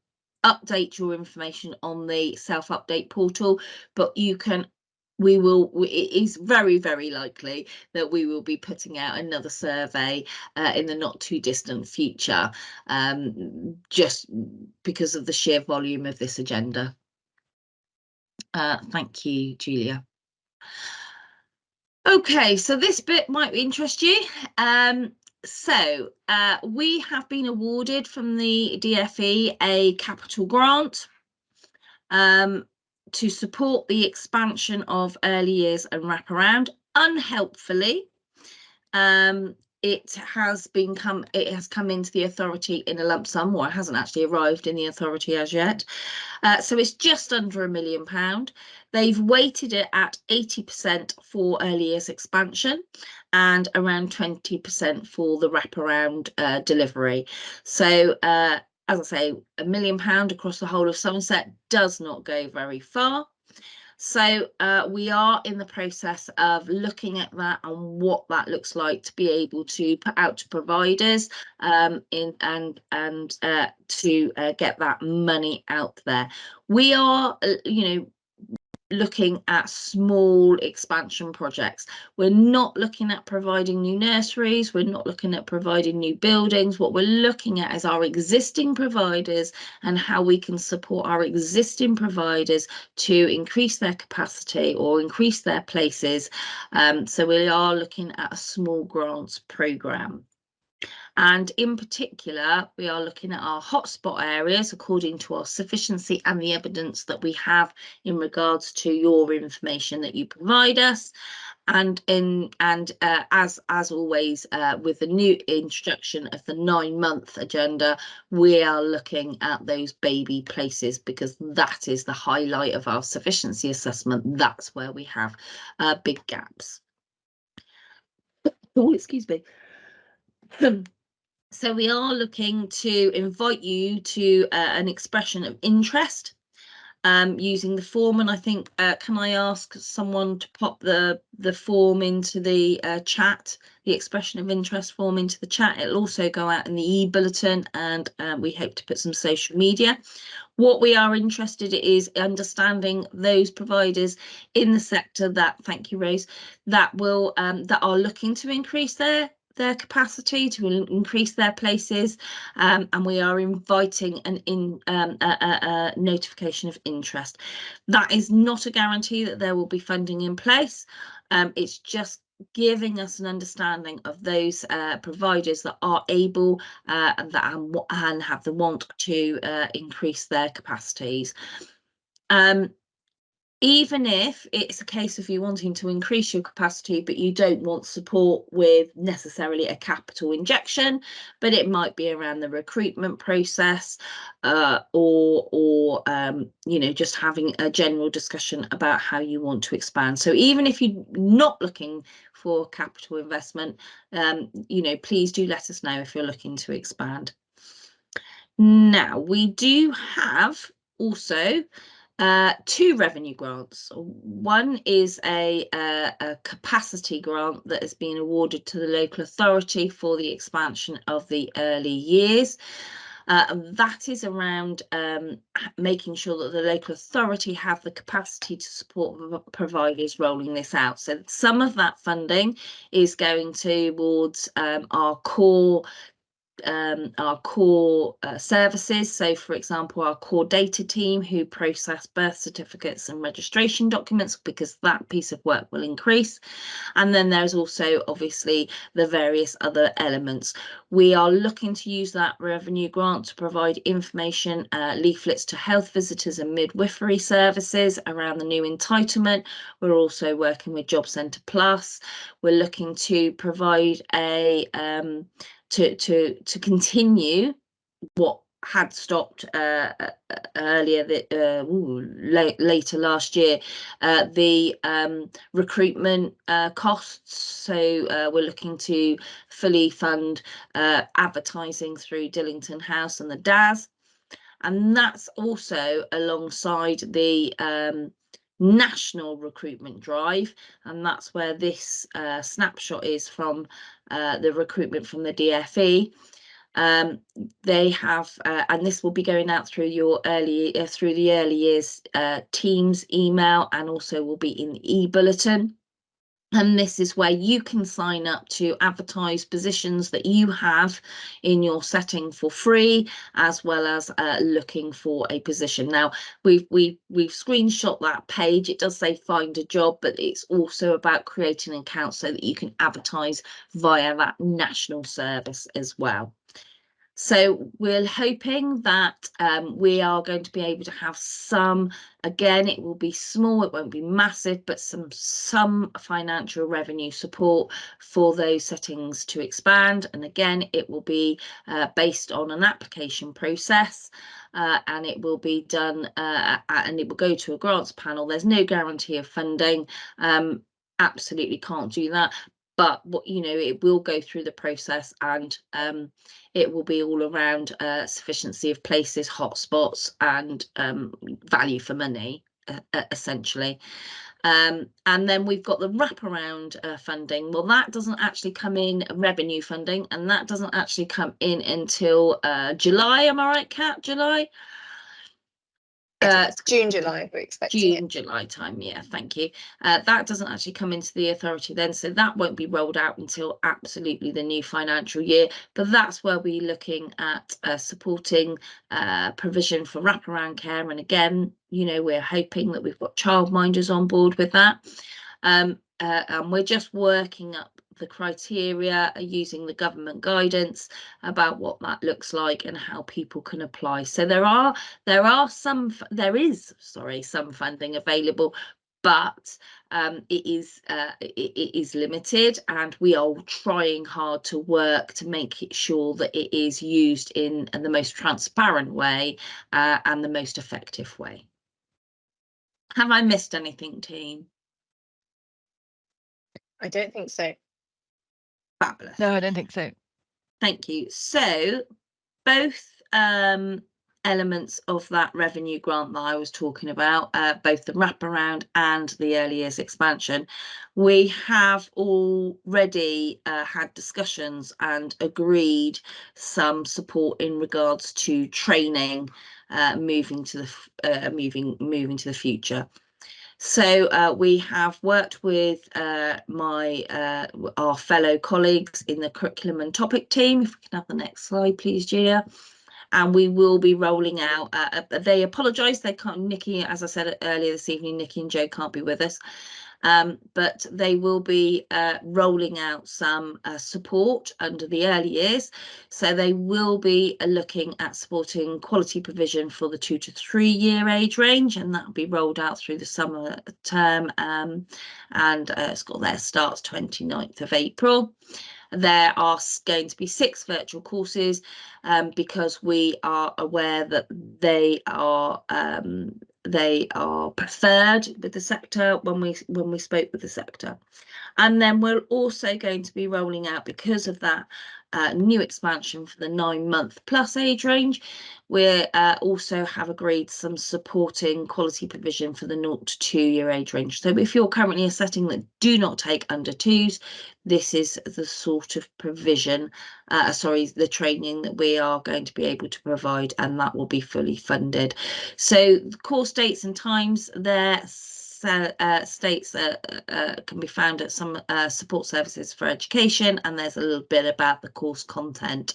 update your information on the self-update portal, but it is very, very likely that we will be putting out another survey in the not too distant future, just because of the sheer volume of this agenda. Thank you, Julia. Okay, so this bit might interest you. We have been awarded from the DFE a capital grant to support the expansion of early years and wraparound. Unhelpfully, it has come into the authority in a lump sum, or it hasn't actually arrived in the authority as yet. So it's just under £1 million. They've weighted it at 80% for early years expansion and around 20% for the wraparound delivery. So as I say, £1 million across the whole of Somerset does not go very far. So we are in the process of looking at that and what that looks like to be able to put out to providers to get that money out there. We are, looking at small expansion projects. We're not looking at providing new nurseries. We're not looking at providing new buildings. What we're looking at is our existing providers and how we can support our existing providers to increase their capacity or increase their places. So we are looking at a small grants programme. And in particular, we are looking at our hotspot areas according to our sufficiency and the evidence that we have in regards to your information that you provide us. And as always, with the new introduction of the 9-month agenda, we are looking at those baby places, because that is the highlight of our sufficiency assessment. That's where we have big gaps. Oh, excuse me. So we are looking to invite you to an expression of interest using the form, and I think can I ask someone to pop the form into the chat, the expression of interest form into the chat. It'll also go out in the e-bulletin, and we hope to put some social media. What we are interested in is understanding those providers in the sector that, thank you Rose, that will that are looking to increase their capacity, to increase their places, and we are inviting a notification of interest. That is not a guarantee that there will be funding in place. It's just giving us an understanding of those providers that are able and have the want to increase their capacities. Even if it's a case of you wanting to increase your capacity, but you don't want support with necessarily a capital injection, but it might be around the recruitment process, or just having a general discussion about how you want to expand. So even if you're not looking for capital investment, please do let us know if you're looking to expand. Now, we do have also 2 revenue grants. One is a capacity grant that has been awarded to the local authority for the expansion of the early years. And that is around making sure that the local authority have the capacity to support providers rolling this out. So some of that funding is going towards our core services. So for example, our core data team who process birth certificates and registration documents, because that piece of work will increase. And then there's also obviously the various other elements. We are looking to use that revenue grant to provide information, leaflets to health visitors and midwifery services around the new entitlement. We're also working with Job Centre Plus. We're looking to provide a to continue what had stopped earlier later last year, the recruitment costs. So we're looking to fully fund advertising through Dillington House and the DAS, and that's also alongside the national recruitment drive, and that's where this snapshot is from the recruitment from the DfE. They have, and this will be going out through your through the early years teams email, and also will be in the e-bulletin. And this is where you can sign up to advertise positions that you have in your setting for free, as well as looking for a position. Now, we've screenshot that page. It does say find a job, but it's also about creating an account so that you can advertise via that national service as well. So we're hoping that we are going to be able to have some, again, it will be small, it won't be massive, but some financial revenue support for those settings to expand. And again, it will be based on an application process, and it will be done and it will go to a grants panel. There's no guarantee of funding. Absolutely can't do that. But what it will go through the process, and it will be all around sufficiency of places, hotspots, and value for money, essentially. And then we've got the wraparound funding. Well, that doesn't actually come in revenue funding, and that doesn't actually come in until July. Am I right, Kat? July? June, July, we're expecting June, July time. Yeah, thank you. That doesn't actually come into the authority then, so that won't be rolled out until absolutely the new financial year. But that's where we're looking at supporting provision for wraparound care. And again, we're hoping that we've got childminders on board with that. And we're just working up the criteria using the government guidance about what that looks like and how people can apply. So there is some funding available, but it is limited, and we are trying hard to work to make it sure that it is used in the most transparent way and the most effective way. Have I missed anything, team? I don't think so. Fabulous. No, I don't think so. Thank you. So both elements of that revenue grant that I was talking about, both the wraparound and the early years expansion, we have already had discussions and agreed some support in regards to training moving to the future. So we have worked with our fellow colleagues in the curriculum and topic team. If we can have the next slide, please, Gia. And we will be rolling out. They apologise, they can't. Nikki, as I said earlier this evening, Nikki and Joe can't be with us. But they will be rolling out some support under the early years. So they will be looking at supporting quality provision for the 2 to 3 year age range, and that will be rolled out through the summer term, and it's got their starts 29th of April. There are going to be 6 virtual courses because we are aware that they are preferred with the sector when we spoke with the sector. And then we're also going to be rolling out, because of that new expansion for the 9-month plus age range. We also have agreed some supporting quality provision for the 0 to 2 year age range. So if you're currently a setting that do not take under 2s, this is the sort of provision, the training that we are going to be able to provide, and that will be fully funded. So the course dates and times there states can be found at some support services for education, and there's a little bit about the course content.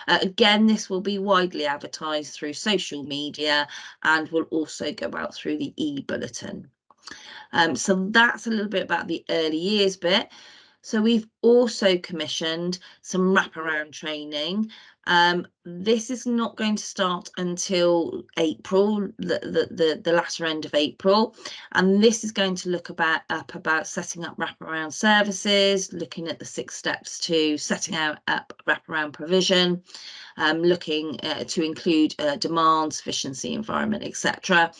Again, this will be widely advertised through social media and will also go out through the e-bulletin. So that's a little bit about the early years bit. So we've also commissioned some wraparound training. This is not going to start until April, the latter end of April, and this is going to look about setting up wraparound services, looking at the 6 steps to setting up wraparound provision, looking to include demand, sufficiency, environment, etc.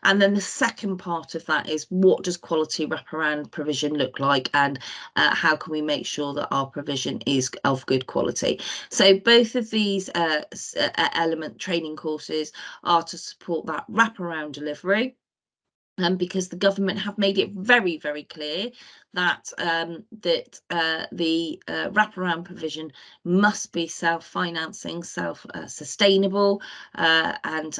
And then the second part of that is, what does quality wraparound provision look like, and how can we make sure that our provision is of good quality? So both of these element training courses are to support that wraparound delivery. Because the government have made it very, very clear that the wraparound provision must be self-financing, self-sustainable, and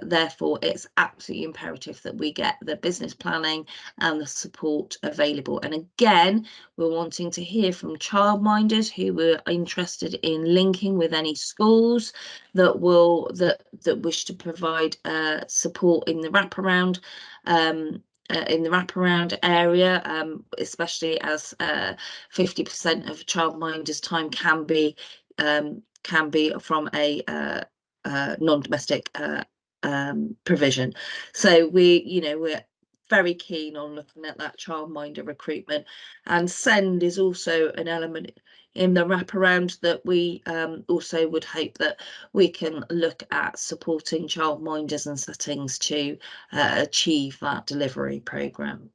therefore it's absolutely imperative that we get the business planning and the support available. And again, we're wanting to hear from childminders who were interested in linking with any schools that wish to provide support in the wraparound. In the wraparound area, especially as 50% of childminders' time can be from a non-domestic provision. So we're very keen on looking at that childminder recruitment, and SEND is also an element in the wraparound that we also would hope that we can look at supporting childminders and settings to achieve that delivery programme.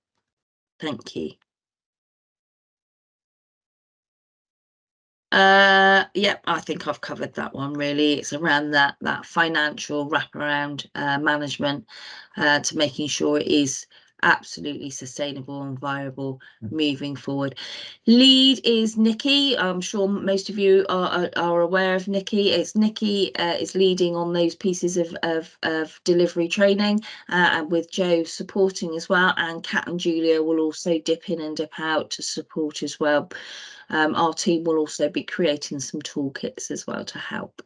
Thank you. Yeah, I think I've covered that one really. It's around that financial wraparound management to making sure it is absolutely sustainable and viable moving forward. Lead is Nikki. I'm sure most of you are aware of Nikki. Nikki is leading on those pieces of delivery training, and with Joe supporting as well, and Kat and Julia will also dip in and dip out to support as well. Our team will also be creating some toolkits as well to help.